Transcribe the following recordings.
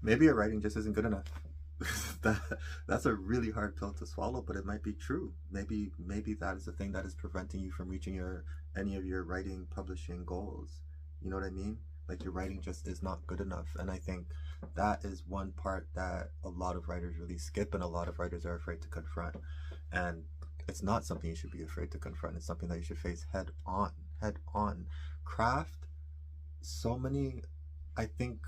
maybe your writing just isn't good enough. that that's a really hard pill to swallow, but it might be true. Maybe that is the thing that is preventing you from reaching your any of your writing publishing goals. You know what I mean? Like your writing just is not good enough. And I think that is one part that a lot of writers really skip and a lot of writers are afraid to confront. And it's not something you should be afraid to confront. It's something that you should face head on. Head on. Craft, so many I think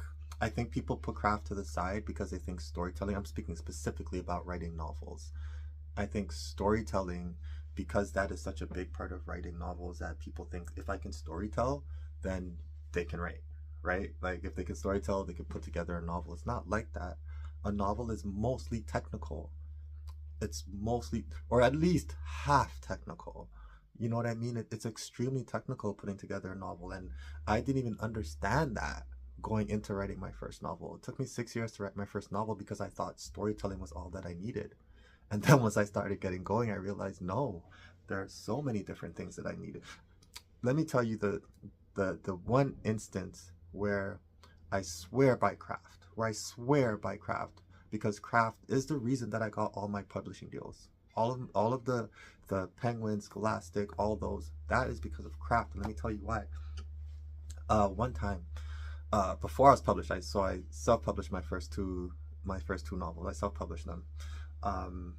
I think people put craft to the side because they think storytelling. I'm speaking specifically about writing novels. I think storytelling, because that is such a big part of writing novels, that people think if I can storytell, then they can write, right? Like if they can storytell, they can put together a novel. It's not like that. A novel is mostly technical. It's mostly, or at least half technical. You know what I mean? It's extremely technical putting together a novel, and I didn't even understand that going into writing my first novel. It took me 6 years to write my first novel because I thought storytelling was all that I needed. And then once I started getting going, I realized no, there are so many different things that I needed. Let me tell you the one instance where I swear by craft, because craft is the reason that I got all my publishing deals. All of the Penguin, Scholastic, all those, that is because of craft. And let me tell you why. One time, before I was published, I self-published my first two novels. I self-published them. Um,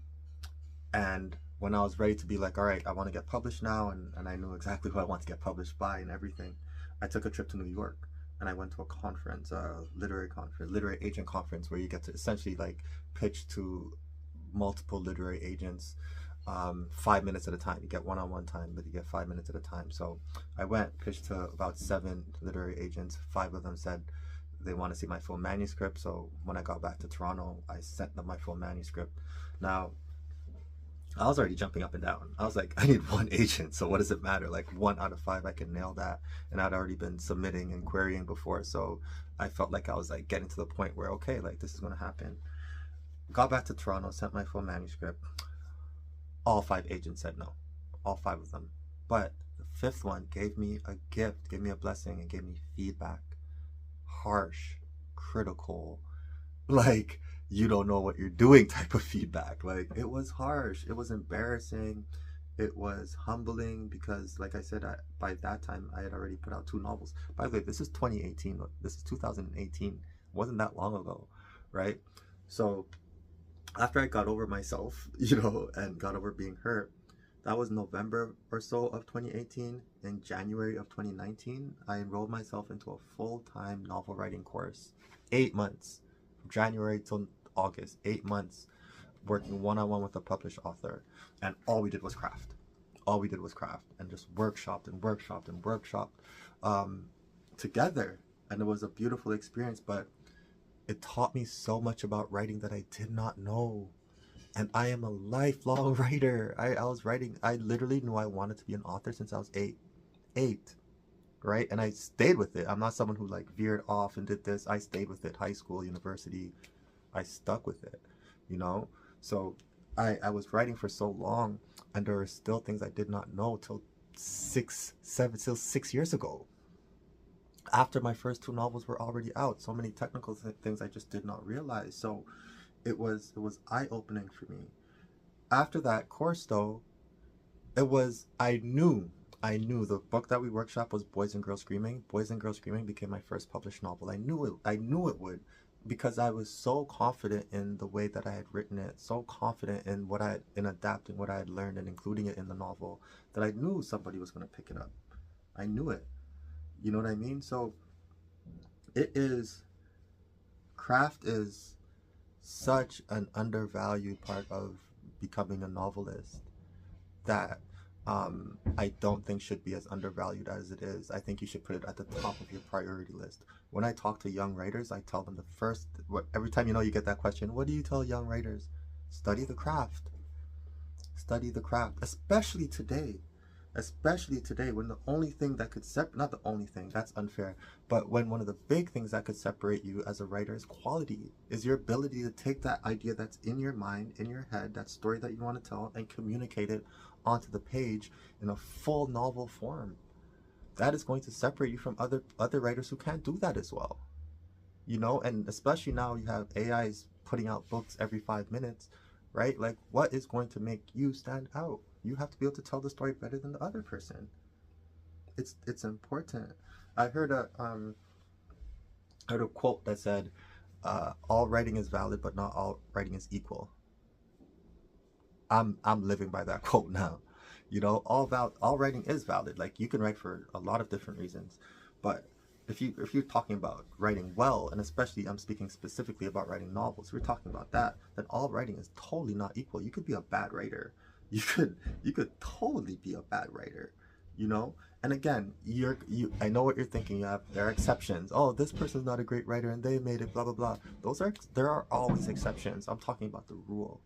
and when I was ready to be like, all right, I want to get published now, and I knew exactly who I want to get published by and everything, I took a trip to New York and I went to a conference, a literary conference, literary agent conference, where you get to essentially like pitch to multiple literary agents, 5 minutes at a time. You get one-on-one time, but you get 5 minutes at a time. So I went, pitched to about 7 literary agents. 5 of them said they want to see my full manuscript. So when I got back to Toronto, I sent them my full manuscript. Now, I was already jumping up and down. I was like, I need one agent, so what does it matter? Like 1 out of 5, I can nail that. And I'd already been submitting and querying before, so I felt like I was like getting to the point where, okay, like this is gonna happen. Got back to Toronto, sent my full manuscript. All 5 agents said no, all 5 of them. But the fifth one gave me a gift, gave me a blessing, and gave me feedback. Harsh, critical, like you don't know what you're doing type of feedback. Like it was harsh, it was embarrassing, it was humbling because, like I said, by that time I had already put out 2 novels. By the way, this is 2018, this is 2018. It wasn't that long ago, right? So after I got over myself, and got over being hurt, that was November or so of 2018. In January of 2019, I enrolled myself into a full-time novel writing course. 8 months, from January till August, 8 months, working one-on-one with a published author. And all we did was craft. All we did was craft and just workshopped and workshopped and workshopped together. And it was a beautiful experience, but it taught me so much about writing that I did not know. And I am a lifelong writer. I was writing, I literally knew I wanted to be an author since I was eight. Eight, right? And I stayed with it. I'm not someone who like veered off and did this. I stayed with it. High school, university, I stuck with it, you know? So I was writing for so long, and there are still things I did not know till 6 years ago. After my first 2 novels were already out, so many technical things I just did not realize. So it was eye-opening for me. After that course though, it was I knew the book that we workshop was Boys and Girls Screaming. Boys and Girls Screaming became my first published novel. I knew it would, because I was so confident in the way that I had written it, so confident in in adapting what I had learned and including it in the novel, that I knew somebody was going to pick it up. I knew it. You know what I mean? So it is craft is such an undervalued part of becoming a novelist that I don't think should be as undervalued as it is. I think you should put it at the top of your priority list. When I talk to young writers, I tell them every time you get that question, what do you tell young writers? Study the craft. Study the craft, especially today. Especially today, when the only thing that could not the only thing, that's unfair, but when one of the big things that could separate you as a writer is quality, is your ability to take that idea that's in your mind, in your head, that story that you want to tell, and communicate it onto the page in a full novel form. That is going to separate you from other writers who can't do that as well. you know, and especially now you have AIs putting out books every 5 minutes, right? Like, what is going to make you stand out? You have to be able to tell the story better than the other person. It's important. I heard a quote that said, "All writing is valid, but not all writing is equal." I'm living by that quote now. You know, all writing is valid. Like, you can write for a lot of different reasons, but if you're talking about writing well, and especially I'm speaking specifically about writing novels, if we're talking about that, then all writing is totally not equal. You could be a bad writer. You could totally be a bad writer, you know? And again, I know what you're thinking. There are exceptions. Oh, this person's not a great writer and they made it, blah blah blah. There are always exceptions. I'm talking about the rule.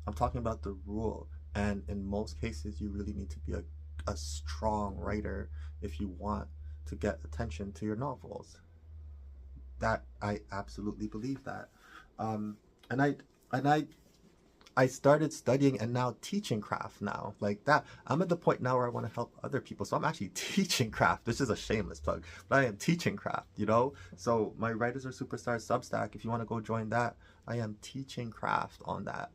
I'm talking about the rule. And in most cases, you really need to be a strong writer if you want to get attention to your novels. That I absolutely believe that. And I started studying and now teaching craft now. Like that, I'm at the point now where I want to help other people. So I'm actually teaching craft. This is a shameless plug, but I am teaching craft, you know? So my Writers Are Superstars Substack, if you want to go join that, I am teaching craft on that.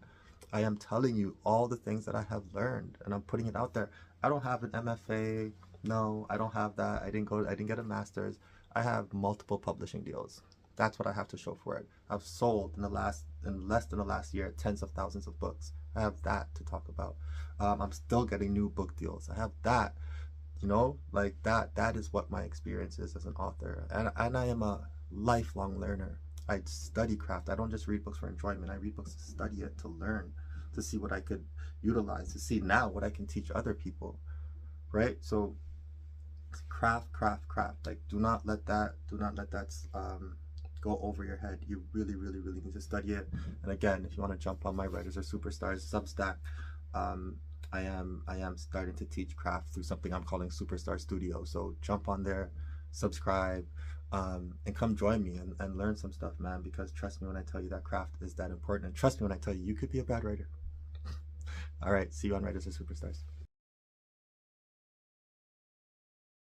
I am telling you all the things that I have learned and I'm putting it out there. I don't have an MFA. No, I don't have that. I didn't get a master's. I have multiple publishing deals. That's what I have to show for it. I've sold in less than the last year, tens of thousands of books. I have that to talk about. I'm still getting new book deals. I have that, you know, like that is what my experience is as an author. And I am a lifelong learner. I study craft. I don't just read books for enjoyment. I read books to study it, to learn, to see what I could utilize, to see now what I can teach other people, right? So craft. Like, do not let that go over your head. You really need to study it. And again, if you want to jump on my Writers Are Superstars Substack, I am starting to teach craft through something I'm calling Superstar Studio. So jump on there, subscribe, and come join me and learn some stuff, man, because trust me when I tell you that craft is that important, and trust me when I tell you you could be a bad writer. All right, see you on Writers Are Superstars.